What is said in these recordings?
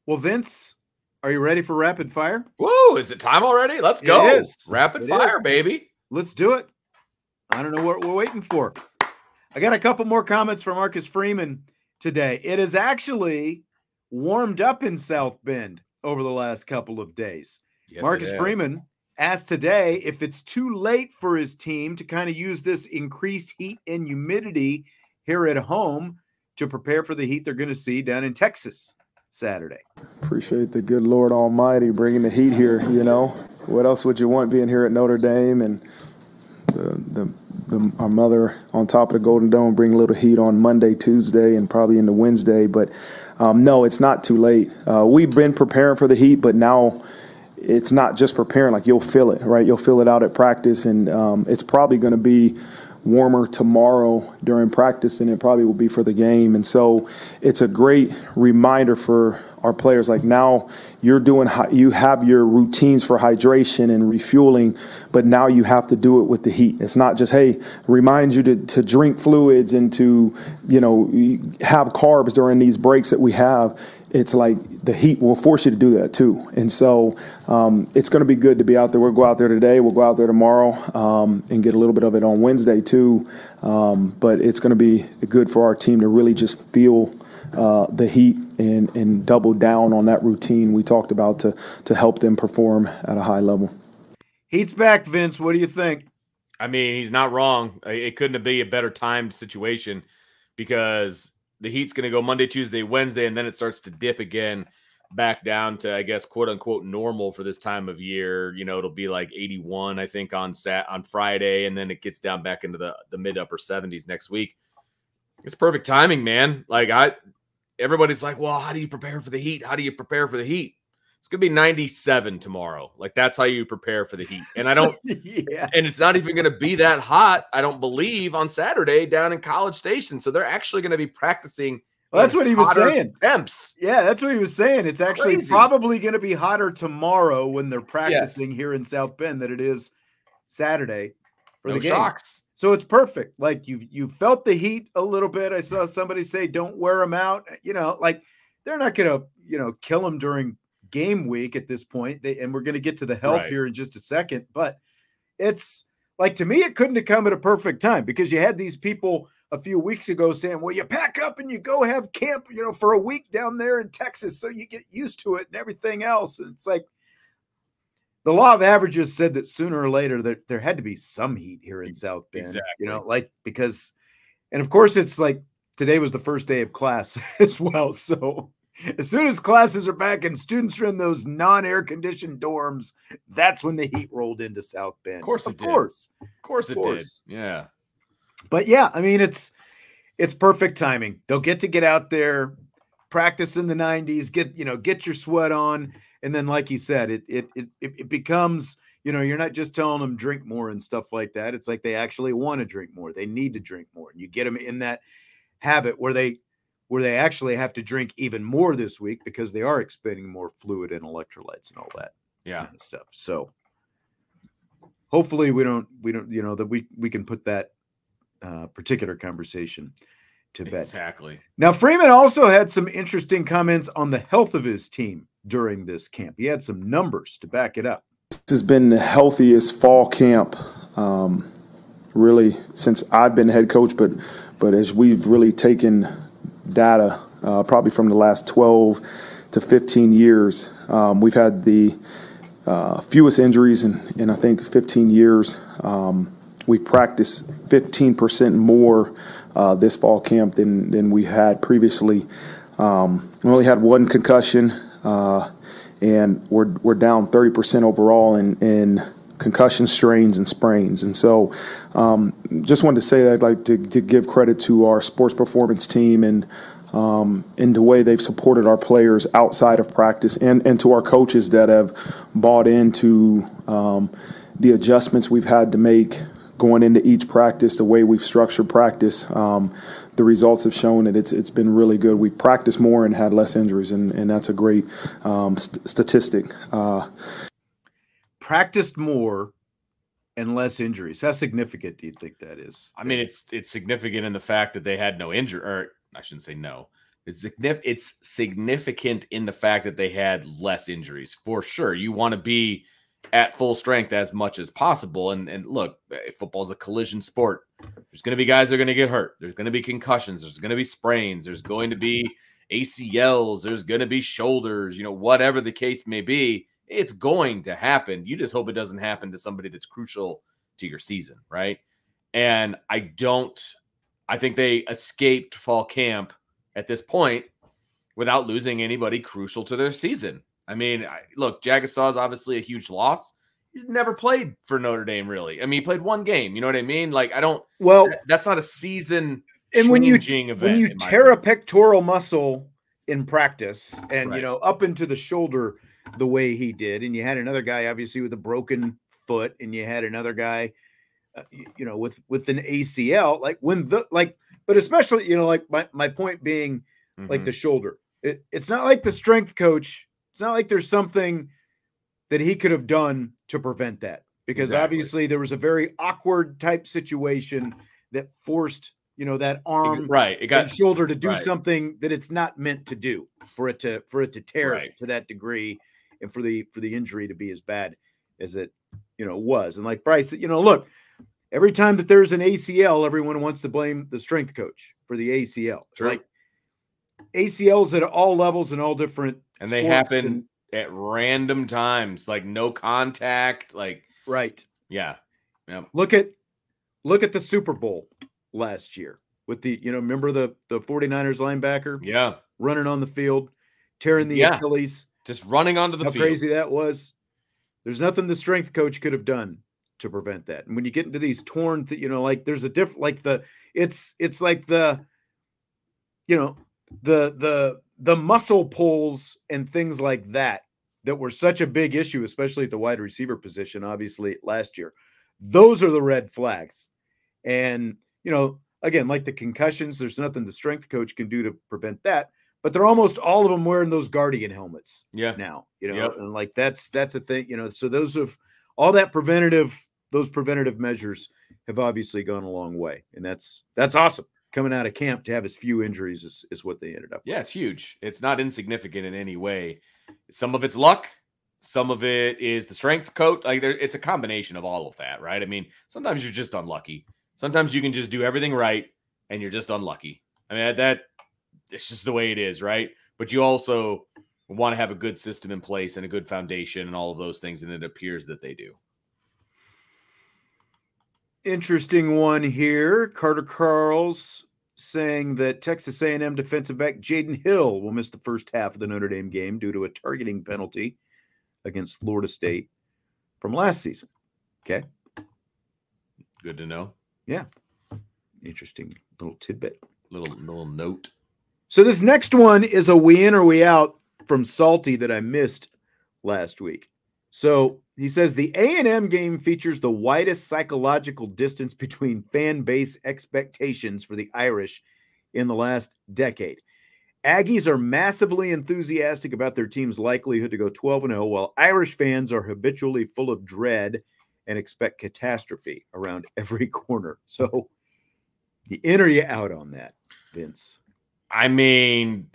Well, Vince, are you ready for rapid fire? Whoa, is it time already? Let's go. It is. Rapid fire, baby. Let's do it. I don't know what we're waiting for. I got a couple more comments from Marcus Freeman today. It has actually warmed up in South Bend over the last couple of days. Yes, Marcus Freeman asked today if it's too late for his team to kind of use this increased heat and humidity here at home to prepare for the heat they're going to see down in Texas Saturday. Appreciate the good Lord Almighty bringing the heat here. You know, what else would you want being here at Notre Dame and our mother on top of the Golden Dome bring a little heat on Monday, Tuesday, and probably into Wednesday. But no, it's not too late. We've been preparing for the heat, but now it's not just preparing. Like, you'll feel it, right? You'll feel it out at practice, and it's probably going to be warmer tomorrow during practice than it probably will be for the game. And so it's a great reminder for our players. Like, now you have your routines for hydration and refueling, but now you have to do it with the heat. It's not just, hey, remind you to drink fluids and to, have carbs during these breaks that we have. It's like the heat will force you to do that too. And so it's going to be good to be out there. We'll go out there today. We'll go out there tomorrow and get a little bit of it on Wednesday too. But it's going to be good for our team to really just feel the heat and double down on that routine we talked about to help them perform at a high level. Heat's back, Vince. What do you think? I mean, he's not wrong. It couldn't be a better timed situation because the heat's going to go Monday, Tuesday, Wednesday, and then it starts to dip again back down to, I guess, quote unquote normal for this time of year. It'll be like 81, I think, on Friday, and then it gets down back into the mid upper 70s next week. It's perfect timing, man. Everybody's like, well, how do you prepare for the heat? How do you prepare for the heat? It's going to be 97 tomorrow. Like, that's how you prepare for the heat. And I don't, yeah. And it's not even going to be that hot, I don't believe, on Saturday down in College Station. So they're actually going to be practicing. Well, that's what he was saying. Temps. Yeah, that's what he was saying. It's actually probably going to be hotter tomorrow when they're practicing here in South Bend than it is Saturday for the game. Shocks. So it's perfect. Like, you felt the heat a little bit. I saw somebody say, don't wear them out. They're not going to, kill them during game week at this point. And we're going to get to the health here in just a second. But it's like, to me, it couldn't have come at a perfect time because you had these people a few weeks ago saying, well, you pack up and you go have camp, for a week down there in Texas so you get used to it and everything else. And it's like, the law of averages said that sooner or later that there had to be some heat here in South Bend, because, and of course it's like today was the first day of class as well. So as soon as classes are back and students are in those non-air conditioned dorms, that's when the heat rolled into South Bend. Of course it did. Yeah. But yeah, I mean, it's perfect timing. They'll get out there, practice in the 90s, get your sweat on. And then, like he said, it becomes, you're not just telling them drink more and stuff like that. It's like they actually want to drink more. They need to drink more. And you get them in that habit where they actually have to drink even more this week because they are expending more fluid and electrolytes and all that kind of stuff. So hopefully we don't, that we can put that particular conversation to bed. Exactly. Now, Freeman also had some interesting comments on the health of his team during this camp. He had some numbers to back it up. This has been the healthiest fall camp, really, since I've been head coach, but as we've really taken data, probably from the last 12 to 15 years, we've had the fewest injuries in I think 15 years. We practiced 15% more this fall camp than we had previously. We only had one concussion, and we're down 30% overall in concussion strains and sprains. And so just wanted to say that I'd like to give credit to our sports performance team and in the way they've supported our players outside of practice and to our coaches that have bought into the adjustments we've had to make going into each practice, the way we've structured practice. The results have shown that it's been really good. We've practiced more and had less injuries, and that's a great statistic. Practiced more and less injuries. How significant do you think that is? I mean, it's significant in the fact that they had no injury, or I shouldn't say no. It's significant in the fact that they had less injuries. For sure, you want to be at full strength as much as possible. And look, football is a collision sport. There's going to be guys that are going to get hurt. There's going to be concussions. There's going to be sprains. There's going to be ACLs. There's going to be shoulders, whatever the case may be. It's going to happen. You just hope it doesn't happen to somebody that's crucial to your season, right? And I think they escaped fall camp at this point without losing anybody crucial to their season. I mean, look, Jagasaw is obviously a huge loss. He's never played for Notre Dame, really. I mean, he played one game. You know what I mean? Like, that's not a season changing event. When you tear a pectoral muscle in practice and, up into the shoulder the way he did, and you had another guy, obviously, with a broken foot, and you had another guy, with an ACL, but especially, like my point being, like the shoulder. It's not like the strength coach. It's not like there's something that he could have done to prevent that, because obviously there was a very awkward type situation that forced, that arm and shoulder to do something that it's not meant to do, for it to tear to that degree, and for the injury to be as bad as it, was. And like Bryce, look, every time that there's an ACL, everyone wants to blame the strength coach for the ACL. True. Like, ACLs at all levels and all different, and they happen at random times, like no contact, like yeah. Look at the Super Bowl last year with the remember the 49ers linebacker running on the field, tearing the Achilles, just running onto the field. How crazy that was. There's nothing the strength coach could have done to prevent that. And when you get into these torn, like there's a different, like it's like the muscle pulls and things like that were such a big issue, especially at the wide receiver position, obviously last year. Those are the red flags. And, again, like the concussions, there's nothing the strength coach can do to prevent that, but they're almost all of them wearing those Guardian helmets now, and like, that's a thing, so those preventative measures have obviously gone a long way. And that's awesome. Coming out of camp to have as few injuries is what they ended up with. Yeah, it's huge. It's not insignificant in any way. Some of it's luck. Some of it is the strength coach. Like, it's a combination of all of that, right? I mean, sometimes you're just unlucky. Sometimes you can just do everything right and you're just unlucky. I mean, it's just the way it is, right? But you also want to have a good system in place and a good foundation and all of those things, and it appears that they do. Interesting one here. Carter Carls saying that Texas A&M defensive back Jaden Hill will miss the first half of the Notre Dame game due to a targeting penalty against Florida State from last season. Okay. Good to know. Yeah. Interesting little tidbit. Little note. So this next one is a we in or we out from Salty that I missed last week. So he says the A&M game features the widest psychological distance between fan base expectations for the Irish in the last decade. Aggies are massively enthusiastic about their team's likelihood to go 12-0, while Irish fans are habitually full of dread and expect catastrophe around every corner. So you in or you out on that, Vince? I mean,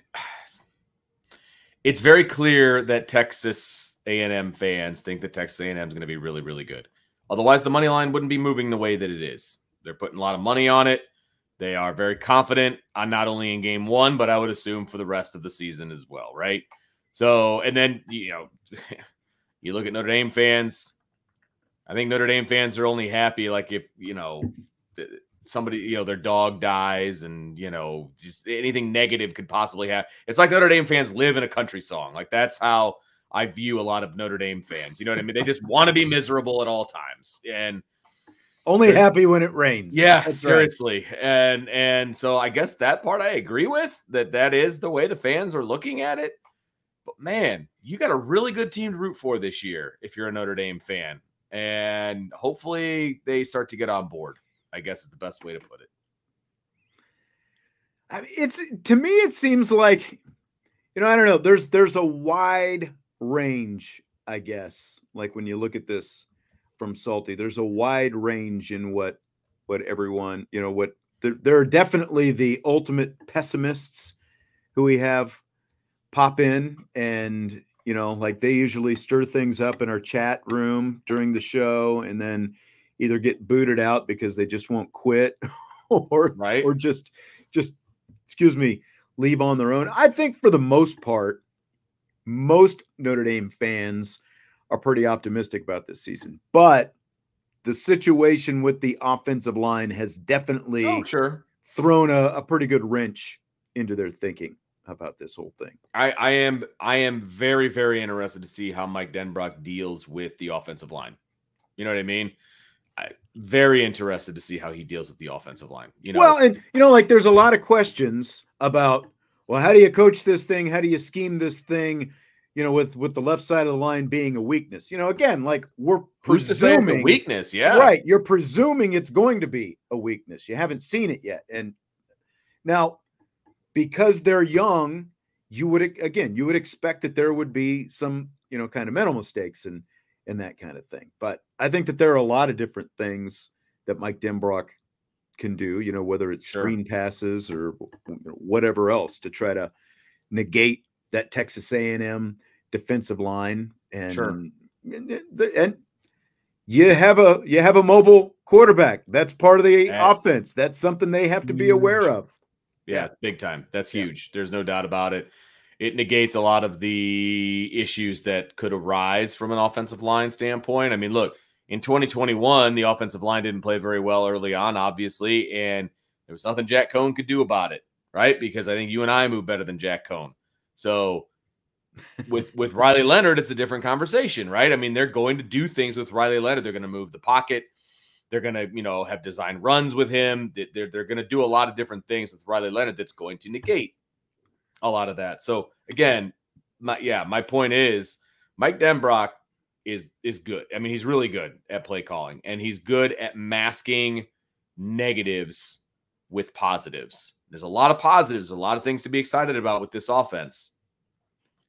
it's very clear that Texas A&M fans think that Texas A&M is going to be really, really good. Otherwise, the money line wouldn't be moving the way that it is. They're putting a lot of money on it. They are very confident on not only in game one, but I would assume for the rest of the season as well, right? So, and then, you look at Notre Dame fans. I think Notre Dame fans are only happy like if, somebody, their dog dies and, just anything negative could possibly happen. It's like Notre Dame fans live in a country song. Like, that's how I view a lot of Notre Dame fans. You know what I mean? They just want to be miserable at all times. And only happy when it rains. Yeah, that's seriously. Right. And so I guess that part I agree with, that is the way the fans are looking at it. But man, you got a really good team to root for this year if you're a Notre Dame fan. And hopefully they start to get on board, I guess is the best way to put it. I mean, to me, it seems like, I don't know. There's a wide range, I guess. Like when you look at this from Salty, there's a wide range in what everyone, there are definitely the ultimate pessimists who we have pop in and, you know, like they usually stir things up in our chat room during the show and then either get booted out because they just won't quit or just excuse me, leave on their own. I think for the most part, most Notre Dame fans are pretty optimistic about this season, but the situation with the offensive line has definitely thrown a pretty good wrench into their thinking about this whole thing. I am very, very interested to see how Mike Denbrock deals with the offensive line. You know what I mean? Very interested to see how he deals with the offensive line. You know, well, and you know, like there's a lot of questions about, well, how do you coach this thing? How do you scheme this thing? You know, with the left side of the line being a weakness. You know, again, like we're presuming a weakness, yeah, right. You're presuming it's going to be a weakness. You haven't seen it yet, and now because they're young, you would expect that there would be some, you know, kind of mental mistakes and that kind of thing. But I think that there are a lot of different things that Mike Denbrock can do, you know, whether it's screen passes or whatever else to try to negate that Texas A&M defensive line. And, and you have a mobile quarterback. That's part of the offense. That's something they have to be aware of. Yeah, big time. That's huge. There's no doubt about it. It negates a lot of the issues that could arise from an offensive line standpoint. I mean, look, in 2021, the offensive line didn't play very well early on, obviously, and there was nothing Jack Cohn could do about it, right? Because I think you and I move better than Jack Cohn. So with Riley Leonard, it's a different conversation, right? I mean, they're going to do things with Riley Leonard. They're going to move the pocket. They're going to, you know, have design runs with him. They're going to do a lot of different things with Riley Leonard that's going to negate a lot of that. So again, my point is Mike Denbrock is good. I mean, he's really good at play calling, and he's good at masking negatives with positives. There's a lot of positives, a lot of things to be excited about with this offense.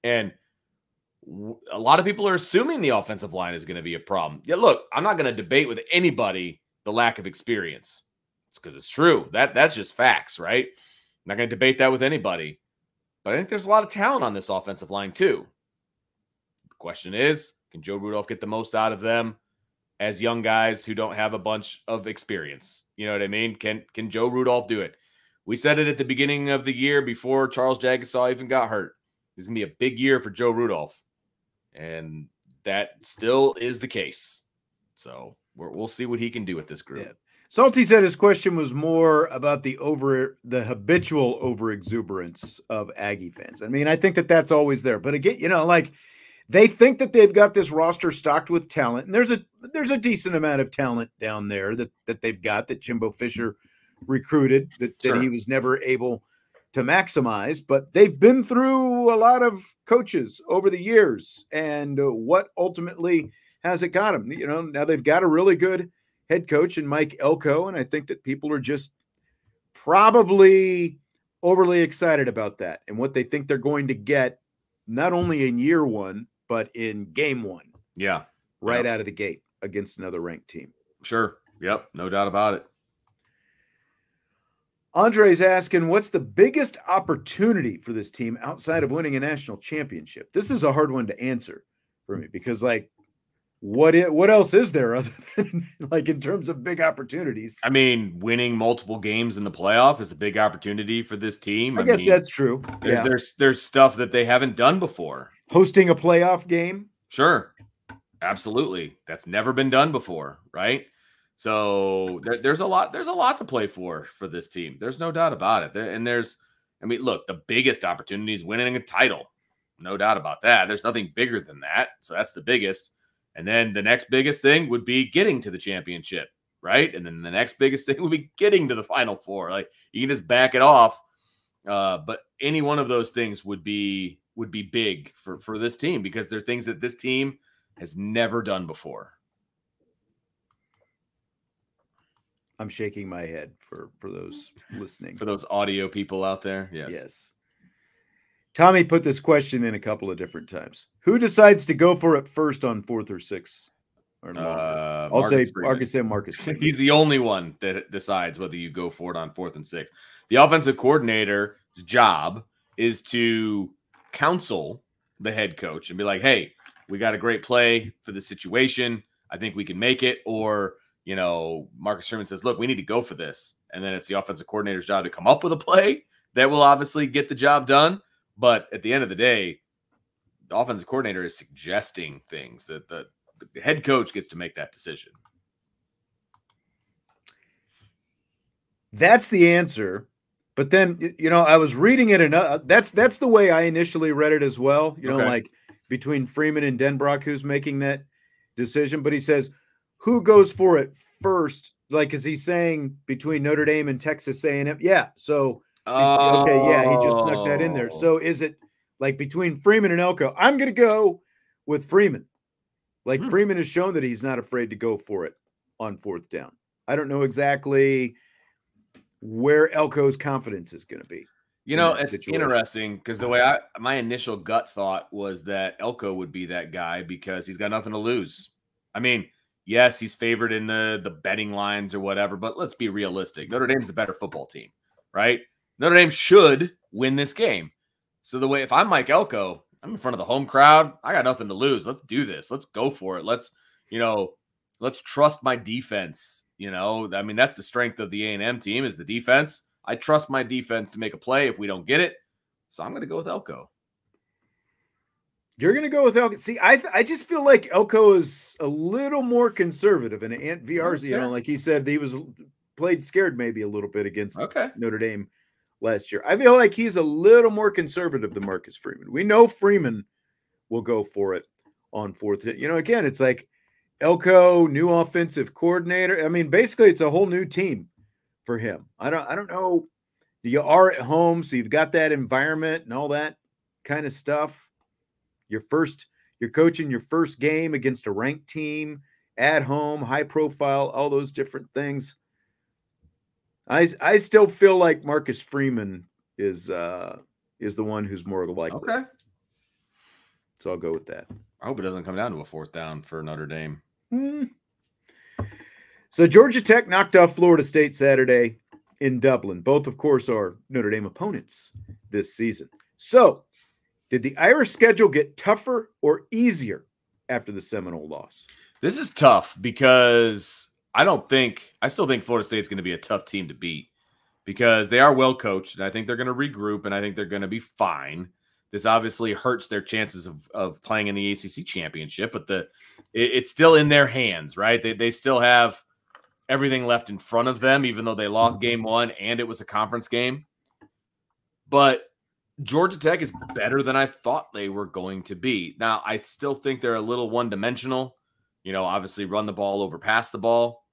And a lot of people are assuming the offensive line is going to be a problem. Yeah, look, I'm not going to debate with anybody the lack of experience. It's because it's true. That's just facts, right? I'm not going to debate that with anybody. But I think there's a lot of talent on this offensive line too. The question is, can Joe Rudolph get the most out of them as young guys who don't have a bunch of experience? You know what I mean? Can Joe Rudolph do it? We said it at the beginning of the year before Charles Jagasaw even got hurt. This is going to be a big year for Joe Rudolph. And that still is the case. So we'll see what he can do with this group. Yeah. Salty said his question was more about the habitual overexuberance of Aggie fans. I mean, I think that that's always there. But again, you know, like they think that they've got this roster stocked with talent. And there's a decent amount of talent down there that they've got that Jimbo Fisher recruited that he was never able to maximize, but they've been through a lot of coaches over the years, and what ultimately has it got them? You know, now they've got a really good head coach in Mike Elko, and I think that people are just probably overly excited about that and what they think they're going to get, not only in year one, but in game one. Yeah. Right out of the gate against another ranked team. Sure. Yep. No doubt about it. Andre's asking, what's the biggest opportunity for this team outside of winning a national championship? This is a hard one to answer for me because, like, what else is there other than, like, in terms of big opportunities? I mean, winning multiple games in the playoff is a big opportunity for this team. I guess that's true. There's stuff that they haven't done before. Hosting a playoff game? Sure. Absolutely. That's never been done before, right? So there's a lot to play for this team. There's no doubt about it. I mean, look, the biggest opportunity is winning a title. No doubt about that. There's nothing bigger than that. So that's the biggest. And then the next biggest thing would be getting to the championship, right? And then the next biggest thing would be getting to the Final Four. Like, you can just back it off. But any one of those things would be big for this team because they're things that this team has never done before. I'm shaking my head for those listening. For those audio people out there. Yes. Yes. Tommy put this question in a couple of different times. Who decides to go for it first on 4th or 6th? I'll say Marcus Freeman. He's the only one that decides whether you go for it on 4th and 6th. The offensive coordinator's job is to counsel the head coach and be like, hey, we got a great play for the situation. I think we can make it. Or, you know, Marcus Freeman says, look, we need to go for this. And then it's the offensive coordinator's job to come up with a play that will obviously get the job done. But at the end of the day, the offensive coordinator is suggesting things that the head coach gets to make that decision. That's the answer. But then, you know, I was reading it, and that's the way I initially read it as well. You know, like between Freeman and Denbrock, who's making that decision. But he says, who goes for it first? Like, is he saying between Notre Dame and Texas A&M? Yeah. So, okay, yeah, he just snuck that in there. So is it like between Freeman and Elko? I'm going to go with Freeman. Like, Freeman has shown that he's not afraid to go for it on fourth down. I don't know exactly where Elko's confidence is going to be. You know, it's interesting because the way my initial gut thought was that Elko would be that guy because he's got nothing to lose. I mean, yes, he's favored in the betting lines or whatever, but let's be realistic. Notre Dame's the better football team, right? Notre Dame should win this game. So the way, if I'm Mike Elko, I'm in front of the home crowd. I got nothing to lose. Let's do this. Let's go for it. Let's trust my defense. You know, I mean, that's the strength of the A&M team is the defense. I trust my defense to make a play if we don't get it. So I'm going to go with Elko. You're going to go with Elko. See, I just feel like Elko is a little more conservative, and Ant VR's, you know, like he said, he was played scared maybe a little bit against Notre Dame last year. I feel like he's a little more conservative than Marcus Freeman. We know Freeman will go for it on fourth. You know, again, it's like Elko, new offensive coordinator. I mean, basically, it's a whole new team for him. I don't know. You are at home, so you've got that environment and all that kind of stuff. You're coaching your first game against a ranked team at home, high profile, all those different things. I still feel like Marcus Freeman is the one who's more likely. Okay. So I'll go with that. I hope it doesn't come down to a fourth down for Notre Dame. So Georgia Tech knocked off Florida State Saturday in Dublin. Both, of course, are Notre Dame opponents this season. So did the Irish schedule get tougher or easier after the Seminole loss? This is tough because I still think Florida State's going to be a tough team to beat because they are well coached, and I think they're going to regroup, and I think they're going to be fine. This obviously hurts their chances of playing in the ACC championship, but it's still in their hands, right? They still have everything left in front of them, even though they lost game one and it was a conference game. But Georgia Tech is better than I thought they were going to be. Now, I still think they're a little one-dimensional. You know, obviously run the ball over pass the ball.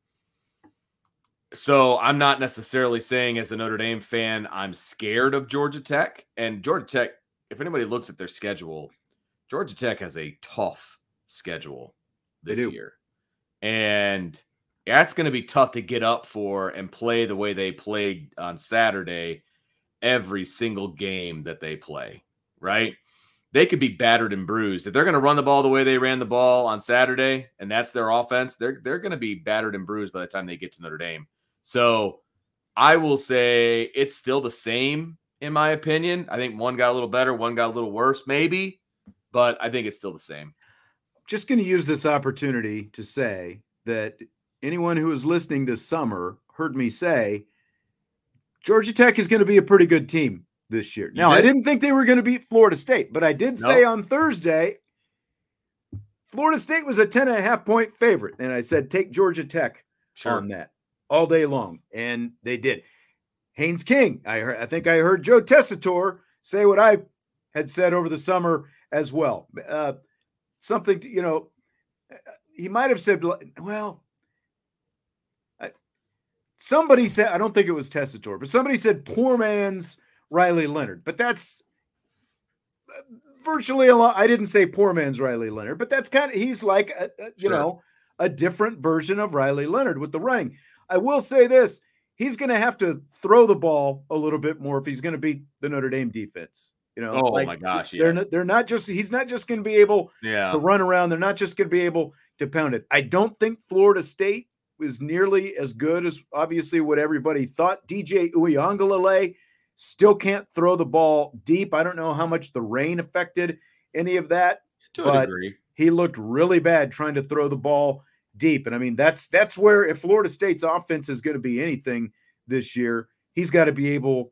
So I'm not necessarily saying as a Notre Dame fan I'm scared of Georgia Tech. And Georgia Tech, if anybody looks at their schedule, Georgia Tech has a tough schedule this year. And that's going to be tough to get up for and play the way they played on Saturday every single game that they play, right? They could be battered and bruised. If they're going to run the ball the way they ran the ball on Saturday, and that's their offense, they're going to be battered and bruised by the time they get to Notre Dame. So I will say it's still the same, in my opinion. I think one got a little better, one got a little worse, maybe, but I think it's still the same. Just going to use this opportunity to say that anyone who is listening this summer heard me say Georgia Tech is going to be a pretty good team this year. Now, I didn't think they were going to beat Florida State, but I did say on Thursday, Florida State was a 10.5-point favorite. And I said, take Georgia Tech on that all day long. And they did. Haynes King, I think I heard Joe Tessitore say what I had said over the summer as well. Something, you know, he might have said, well, somebody said, I don't think it was Tessitore, but somebody said poor man's Riley Leonard. But that's virtually a lot. I didn't say poor man's Riley Leonard, but that's kind of, he's like, a different version of Riley Leonard with the running. I will say this. He's going to have to throw the ball a little bit more if he's going to beat the Notre Dame defense. You know, my gosh. They're not just, he's not just going to be able to run around. They're not just going to be able to pound it. I don't think Florida State was nearly as good as obviously what everybody thought. DJ Uiagalelei Still can't throw the ball deep. I don't know how much the rain affected any of that, but he looked really bad trying to throw the ball deep. And I mean, that's where, if Florida State's offense is going to be anything this year, he's got to be able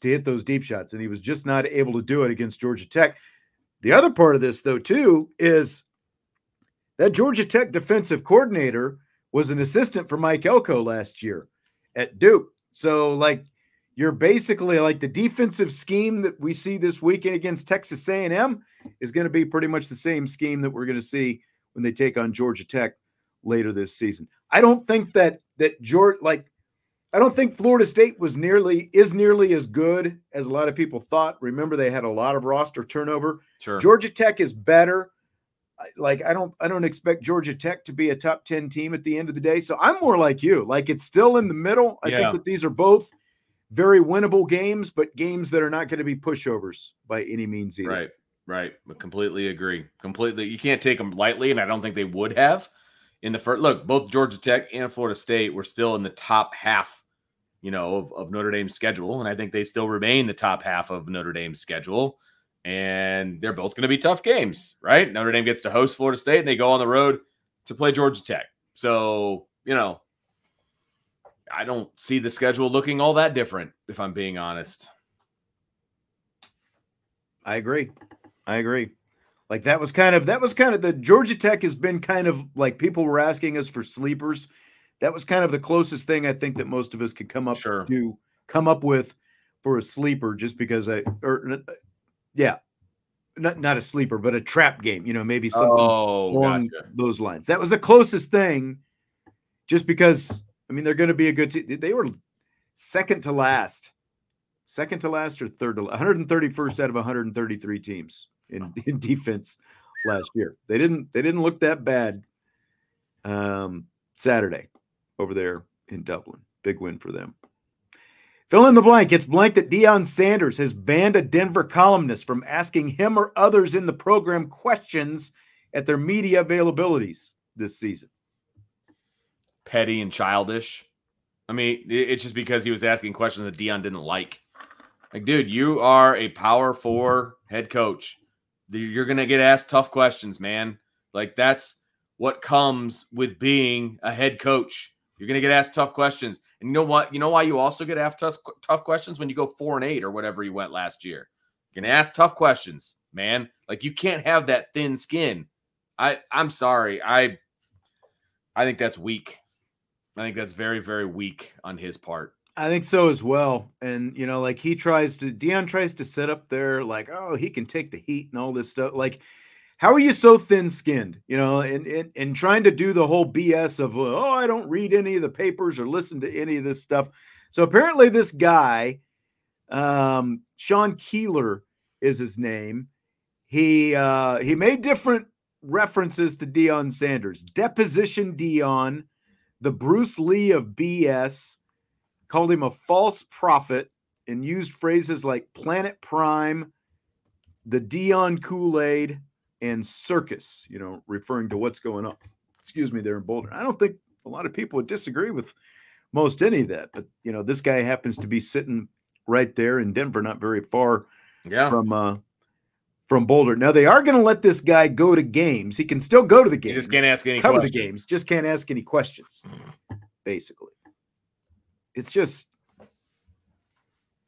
to hit those deep shots. And he was just not able to do it against Georgia Tech. The other part of this, though, too, is that Georgia Tech defensive coordinator was an assistant for Mike Elko last year at Duke. So, like, you're basically like the defensive scheme that we see this weekend against Texas A&M is going to be pretty much the same scheme that we're going to see when they take on Georgia Tech later this season. I don't think I don't think Florida State is nearly as good as a lot of people thought. Remember, they had a lot of roster turnover. Sure. Georgia Tech is better. Like, I don't expect Georgia Tech to be a top 10 team at the end of the day. So I'm more like you. Like, it's still in the middle. I think that these are both very winnable games, but games that are not going to be pushovers by any means either. Right. I completely agree. Completely. You can't take them lightly, and I don't think they would have in the first. Look, both Georgia Tech and Florida State were still in the top half, of Notre Dame's schedule, and I think they still remain the top half of Notre Dame's schedule, and they're both going to be tough games, right? Notre Dame gets to host Florida State, and they go on the road to play Georgia Tech. So, I don't see the schedule looking all that different, if I'm being honest. I agree. Like, that was kind of the Georgia Tech has been kind of like, people were asking us for sleepers. That was kind of the closest thing I think that most of us could come up with for a sleeper, just because not a sleeper, but a trap game, maybe something along those lines. That was the closest thing, just because, I mean, they're going to be a good team. They were second to last or third to 131st out of 133 teams in defense last year. They didn't look that bad Saturday over there in Dublin. Big win for them. Fill in the blank. It's blank that Deion Sanders has banned a Denver columnist from asking him or others in the program questions at their media availabilities this season. Petty and childish. I mean, it's just because he was asking questions that Deion didn't like. Like, dude, you are a Power 4 head coach. You're going to get asked tough questions, man. Like, that's what comes with being a head coach. You're going to get asked tough questions. And you know what? You know why you also get asked tough questions when you go 4-8 or whatever you went last year? You're going to ask tough questions, man. Like, you can't have that thin skin. I'm sorry. I think that's weak. I think that's very, very weak on his part. I think so as well. And, like, Deion tries to set up there like, oh, he can take the heat and all this stuff. Like, how are you so thin-skinned, and trying to do the whole BS of, oh, I don't read any of the papers or listen to any of this stuff. So apparently this guy, Sean Keeler is his name. He made different references to Deion Sanders. Deposition Deion, the Bruce Lee of BS, called him a false prophet, and used phrases like Planet Prime, the Deion Kool-Aid, and circus, referring to what's going on. Excuse me, there in Boulder. I don't think a lot of people would disagree with most any of that, but this guy happens to be sitting right there in Denver, not very far from Boulder. Now, they are going to let this guy go to games. He can still go to the games. He just can't ask any cover questions. The games, just can't ask any questions, basically. It's just,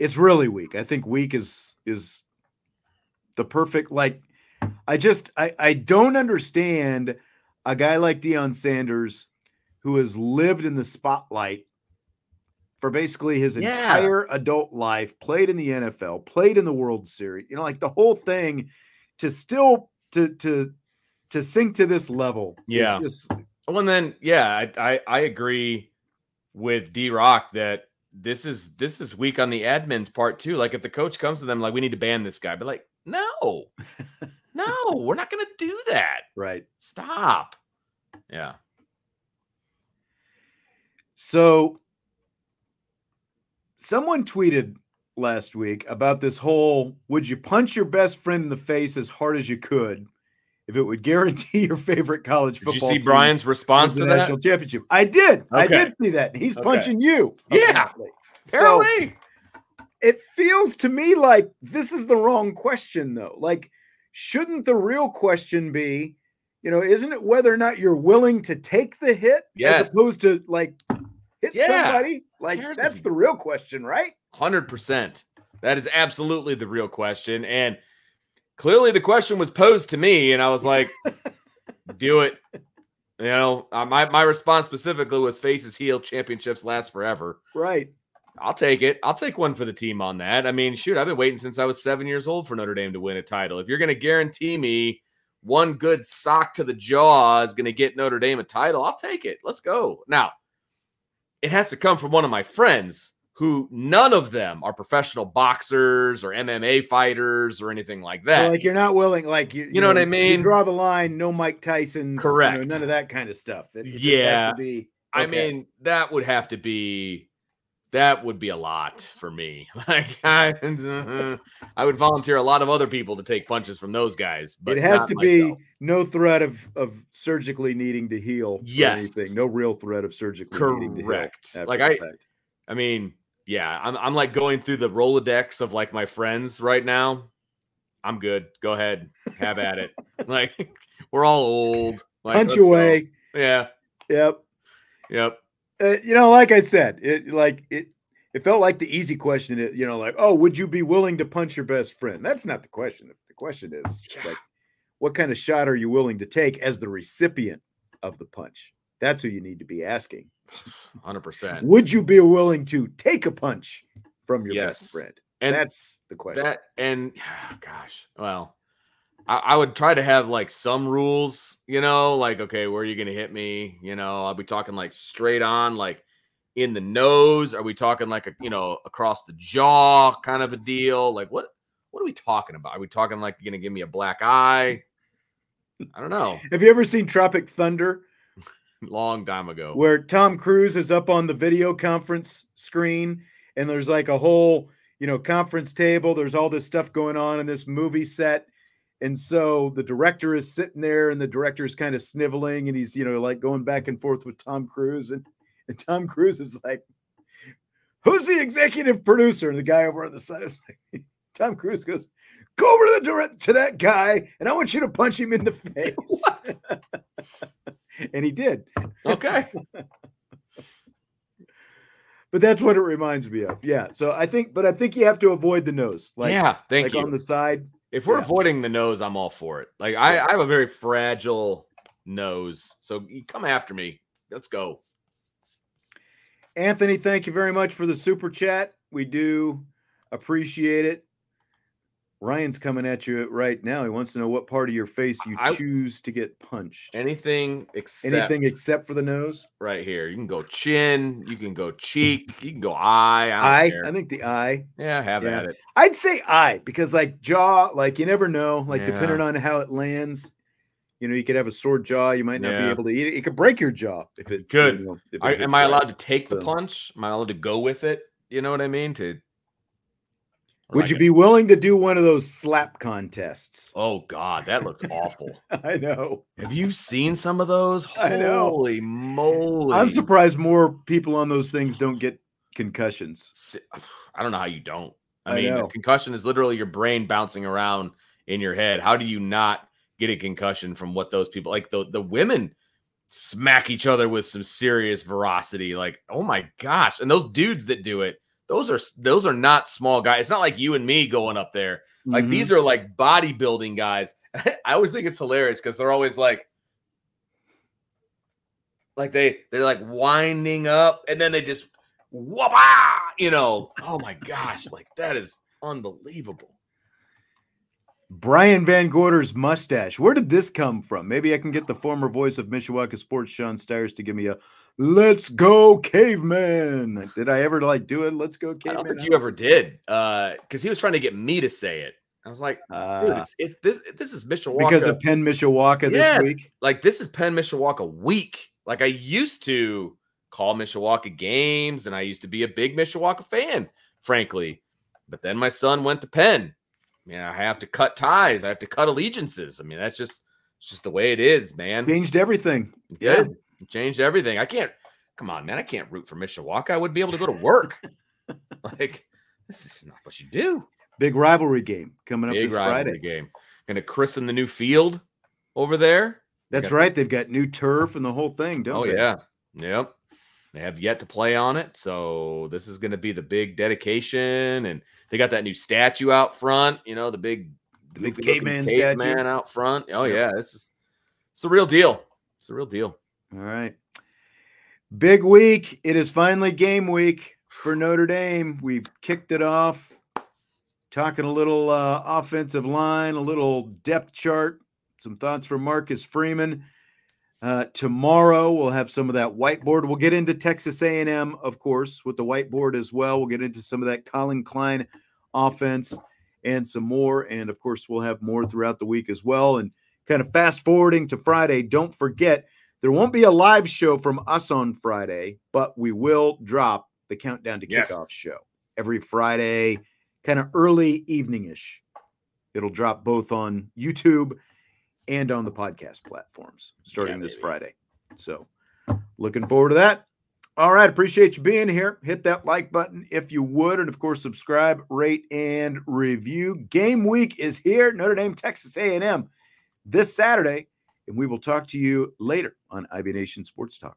it's really weak. I think weak is the perfect, like, I don't understand a guy like Deion Sanders, who has lived in the spotlight for basically his entire adult life, played in the NFL, played in the World Series, like the whole thing, to still to sink to this level. Yeah. Well, and then, I agree with D-Rock that this is weak on the admin's part too. Like, if the coach comes to them like, we need to ban this guy, but like, no, we're not going to do that. Right. Stop. Yeah. So someone tweeted last week about this whole, would you punch your best friend in the face as hard as you could if it would guarantee your favorite college football team? Did you see Brian's response to that? National championship. I did. Okay. I did see that. He's punching you. Yeah. Apparently. It feels to me like this is the wrong question, though. Like, shouldn't the real question be, isn't it whether or not you're willing to take the hit as opposed to like hit somebody? Like, that's the real question, right? 100%. That is absolutely the real question. And clearly the question was posed to me, and I was like, do it. My response specifically was faces heal, championships last forever. Right. I'll take it. I'll take one for the team on that. I mean, shoot, I've been waiting since I was 7 years old for Notre Dame to win a title. If you're going to guarantee me one good sock to the jaw is going to get Notre Dame a title, I'll take it. Let's go. Now, it has to come from one of my friends who none of them are professional boxers or MMA fighters or anything like that. So, like, you're not willing, like, you know what I mean? You draw the line, no Mike Tyson's. Correct. None of that kind of stuff. It just has to be. Okay. I mean, that would have to be. That would be a lot for me. Like, I would volunteer a lot of other people to take punches from those guys. But it has to be no threat of surgically needing to heal. Yes. Anything. No real threat of surgically needing to heal. Correct. Like, I mean, yeah, I'm like going through the Rolodex of like my friends right now. I'm good. Go ahead. Have at it. Like, we're all old. Like, punch away. Go. Yeah. Yep. Like I said, it felt like the easy question. Like, oh, would you be willing to punch your best friend? That's not the question. The question is, like, what kind of shot are you willing to take as the recipient of the punch? That's who you need to be asking. 100%. Would you be willing to take a punch from your best friend? And that's the question. Gosh, well, I would try to have like some rules, like, okay, where are you going to hit me? I'll be talking like straight on, like in the nose. Are we talking like, across the jaw kind of a deal? Like, what are we talking about? Are we talking like you're going to give me a black eye? I don't know. Have you ever seen Tropic Thunder? Long time ago. Where Tom Cruise is up on the video conference screen and there's like a whole, conference table. There's all this stuff going on in this movie set. And so the director is sitting there and the director is kind of sniveling and he's, like going back and forth with Tom Cruise. And Tom Cruise is like, who's the executive producer? And the guy over on the side is like, Tom Cruise goes, go over to that guy and I want you to punch him in the face. What? And he did. Okay. But that's what it reminds me of. Yeah. So I think you have to avoid the nose. Like, thank you. On the side. If we're avoiding the nose, I'm all for it. Like, I have a very fragile nose. So you come after me. Let's go. Anthony, thank you very much for the super chat. We do appreciate it. Ryan's coming at you right now. He wants to know what part of your face you choose to get punched. Anything except for the nose. Right here. You can go chin. You can go cheek. You can go eye. I think the eye. Yeah, have at it. I'd say eye because like jaw, like you never know. Like depending on how it lands, you could have a sore jaw. You might not be able to eat it. It could break your jaw if it could. Am I allowed to take the punch? Am I allowed to go with it? You know what I mean? Would you be willing to do one of those slap contests? Oh, God, that looks awful. I know. Have you seen some of those? I know. Holy moly. I'm surprised more people on those things don't get concussions. I don't know how you don't. I mean, a concussion is literally your brain bouncing around in your head. How do you not get a concussion from what those people, like the women smack each other with some serious ferocity? Like, oh, my gosh. And those dudes that do it, those are not small guys. It's not like you and me going up there. Like these are like bodybuilding guys. I always think it's hilarious because they're always like they're like winding up and then they just whoop, oh my gosh, like that is unbelievable. Brian Van Gorder's mustache. Where did this come from? Maybe I can get the former voice of Mishawaka Sports, Sean Stiers, to give me a "Let's go, caveman." Did I ever do it? Let's go, caveman. I don't think you ever did, because he was trying to get me to say it. I was like, dude, this is Mishawaka because of Penn Mishawaka this week. Like this is Penn Mishawaka week. Like I used to call Mishawaka games, and I used to be a big Mishawaka fan, frankly. But then my son went to Penn. I have to cut ties. I have to cut allegiances. I mean, it's just the way it is, man. Changed everything. It did. It changed everything. Come on, man. I can't root for Mishawaka. I wouldn't be able to go to work. Like, This is not what you do. Big rivalry game coming up this Friday. Game. Going to christen the new field over there. That's right. They've got new turf and the whole thing, don't they? Oh, yeah. Yep. They have yet to play on it. So this is going to be the big dedication. And they got that new statue out front, you know, the big caveman statue out front. Oh, yeah. It's the real deal. It's the real deal. All right. Big week. It is finally game week for Notre Dame. We've kicked it off, talking a little offensive line, a little depth chart, some thoughts from Marcus Freeman. Tomorrow we'll have some of that whiteboard. We'll get into Texas A&M, of course, with the whiteboard as well. We'll get into some of that Colin Klein offense and some more. And, of course, we'll have more throughout the week as well. And kind of fast forwarding to Friday, don't forget, there won't be a live show from us on Friday, but we will drop the Countdown to Kickoff show every Friday, kind of early evening-ish. It'll drop both on YouTube and on the podcast platforms starting this Friday. So looking forward to that. All right. Appreciate you being here. Hit that like button if you would. And, of course, subscribe, rate, and review. Game week is here. Notre Dame, Texas A&M this Saturday. And we will talk to you later on IB Nation Sports Talk.